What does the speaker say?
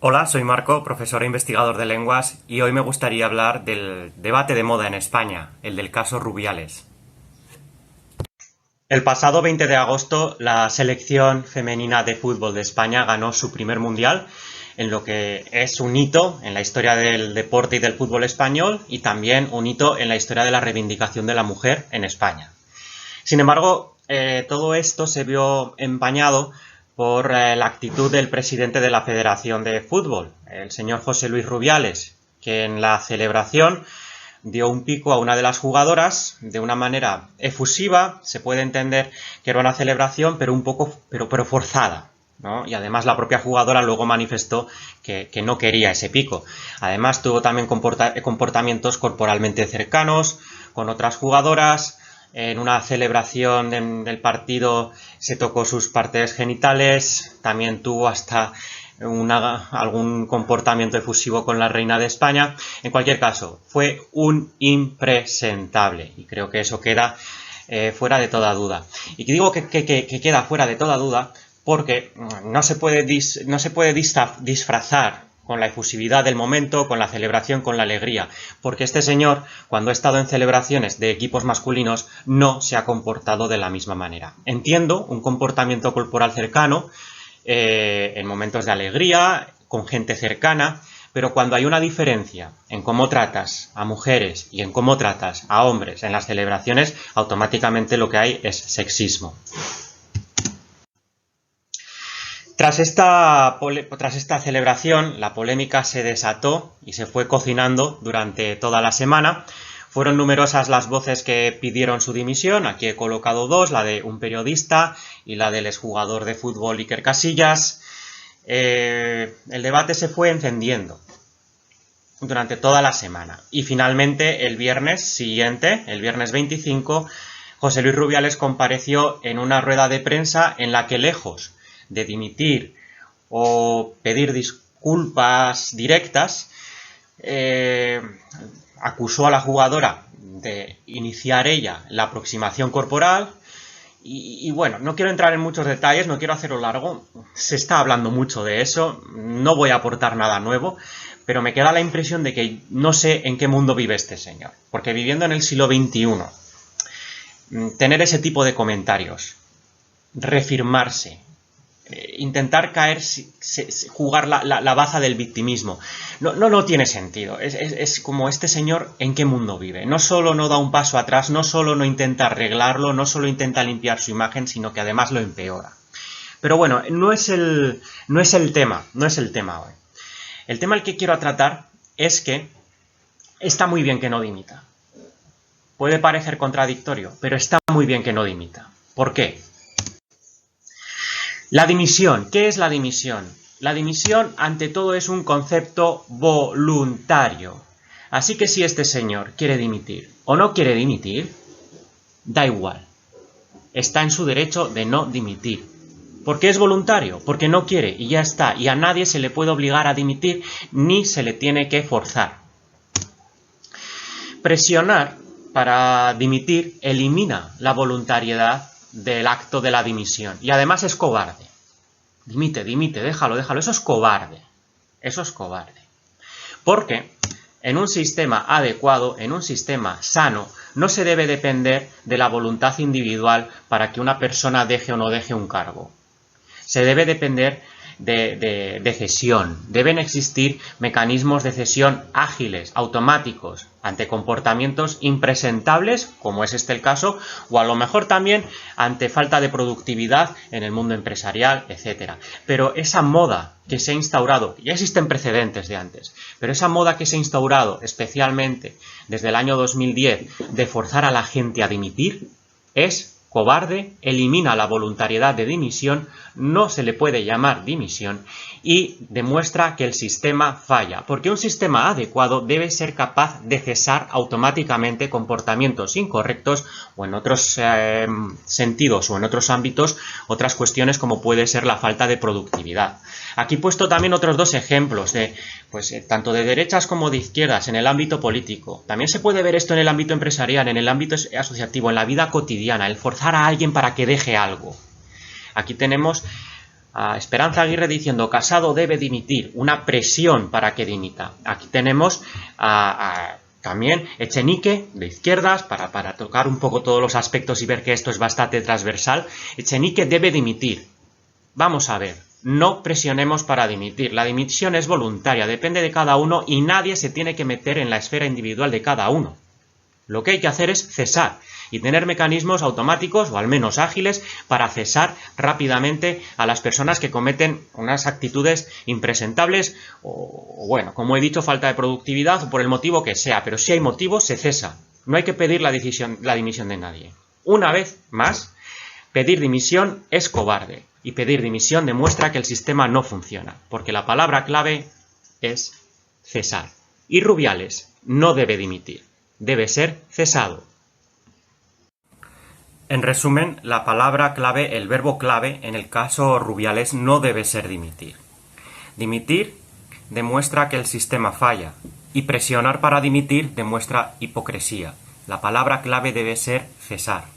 Hola, soy Marco, profesor e investigador de lenguas, y hoy me gustaría hablar del debate de moda en España, el del caso Rubiales. El pasado 20 de agosto, la selección femenina de fútbol de España ganó su primer mundial, en lo que es un hito en la historia del deporte y del fútbol español, y también un hito en la historia de la reivindicación de la mujer en España. Sin embargo, todo esto se vio empañado por la actitud del presidente de la Federación de Fútbol, el señor José Luis Rubiales, que en la celebración dio un pico a una de las jugadoras de una manera efusiva. Se puede entender que era una celebración, pero un poco pero forzada, ¿no? Y además la propia jugadora luego manifestó que no quería ese pico. Además tuvo también comportamientos corporalmente cercanos con otras jugadoras. En una celebración del partido se tocó sus partes genitales, también tuvo hasta algún comportamiento efusivo con la reina de España. En cualquier caso, fue un impresentable, y creo que eso queda fuera de toda duda. Y digo que queda fuera de toda duda porque no se puede disfrazar con la efusividad del momento, con la celebración, con la alegría, porque este señor, cuando ha estado en celebraciones de equipos masculinos, no se ha comportado de la misma manera. Entiendo un comportamiento corporal cercano, en momentos de alegría, con gente cercana, pero cuando hay una diferencia en cómo tratas a mujeres y en cómo tratas a hombres en las celebraciones, automáticamente lo que hay es sexismo. Tras esta celebración, la polémica se desató y se fue cocinando durante toda la semana. Fueron numerosas las voces que pidieron su dimisión. Aquí he colocado dos, la de un periodista y la del exjugador de fútbol Iker Casillas. El debate se fue encendiendo durante toda la semana. Y finalmente, el viernes siguiente, el viernes 25, José Luis Rubiales compareció en una rueda de prensa en la que, lejos de dimitir o pedir disculpas directas, acusó a la jugadora de iniciar ella la aproximación corporal y bueno, no quiero entrar en muchos detalles, no quiero hacerlo largo, se está hablando mucho de eso, no voy a aportar nada nuevo, pero me queda la impresión de que no sé en qué mundo vive este señor, porque viviendo en el siglo XXI, tener ese tipo de comentarios, reafirmarse, intentar caer, jugar la baza del victimismo, no tiene sentido. Es como este señor en qué mundo vive. No solo no da un paso atrás, no solo no intenta arreglarlo, no solo intenta limpiar su imagen, sino que además lo empeora. Pero bueno, no es el tema hoy. El tema al que quiero tratar es que está muy bien que no dimita. Puede parecer contradictorio, pero está muy bien que no dimita. ¿Por qué? La dimisión. ¿Qué es la dimisión? La dimisión, ante todo, es un concepto voluntario. Así que si este señor quiere dimitir o no quiere dimitir, da igual. Está en su derecho de no dimitir. ¿Por qué es voluntario? Porque no quiere y ya está. Y a nadie se le puede obligar a dimitir ni se le tiene que forzar. Presionar para dimitir elimina la voluntariedad del acto de la dimisión. Y además es cobarde. Dimite, déjalo. Eso es cobarde. Porque en un sistema adecuado, en un sistema sano, no se debe depender de la voluntad individual para que una persona deje o no deje un cargo. Se debe depender de cesión. Deben existir mecanismos de cesión ágiles, automáticos, ante comportamientos impresentables, como es este el caso, o a lo mejor también ante falta de productividad en el mundo empresarial, etc. Pero esa moda que se ha instaurado, ya existen precedentes de antes, pero esa moda que se ha instaurado especialmente desde el año 2010 de forzar a la gente a dimitir, es cobarde, elimina la voluntariedad de dimisión, no se le puede llamar dimisión y demuestra que el sistema falla, porque un sistema adecuado debe ser capaz de cesar automáticamente comportamientos incorrectos o en otros sentidos o en otros ámbitos, otras cuestiones como puede ser la falta de productividad. Aquí he puesto también otros dos ejemplos de tanto de derechas como de izquierdas en el ámbito político. También se puede ver esto en el ámbito empresarial, en el ámbito asociativo, en la vida cotidiana, el forzar a alguien para que deje algo. Aquí tenemos a Esperanza Aguirre diciendo Casado debe dimitir, una presión para que dimita. Aquí tenemos también Echenique, de izquierdas, para tocar un poco todos los aspectos y ver que esto es bastante transversal. Echenique debe dimitir. Vamos a ver, no presionemos para dimitir. La dimisión es voluntaria, depende de cada uno y nadie se tiene que meter en la esfera individual de cada uno. Lo que hay que hacer es cesar y tener mecanismos automáticos o al menos ágiles para cesar rápidamente a las personas que cometen unas actitudes impresentables o bueno, como he dicho, falta de productividad o por el motivo que sea, pero si hay motivo se cesa. No hay que pedir la dimisión de nadie. Una vez más, pedir dimisión es cobarde y pedir dimisión demuestra que el sistema no funciona, porque la palabra clave es cesar. Y Rubiales no debe dimitir, debe ser cesado. En resumen, la palabra clave, el verbo clave, en el caso Rubiales no debe ser dimitir. Dimitir demuestra que el sistema falla y presionar para dimitir demuestra hipocresía. La palabra clave debe ser cesar.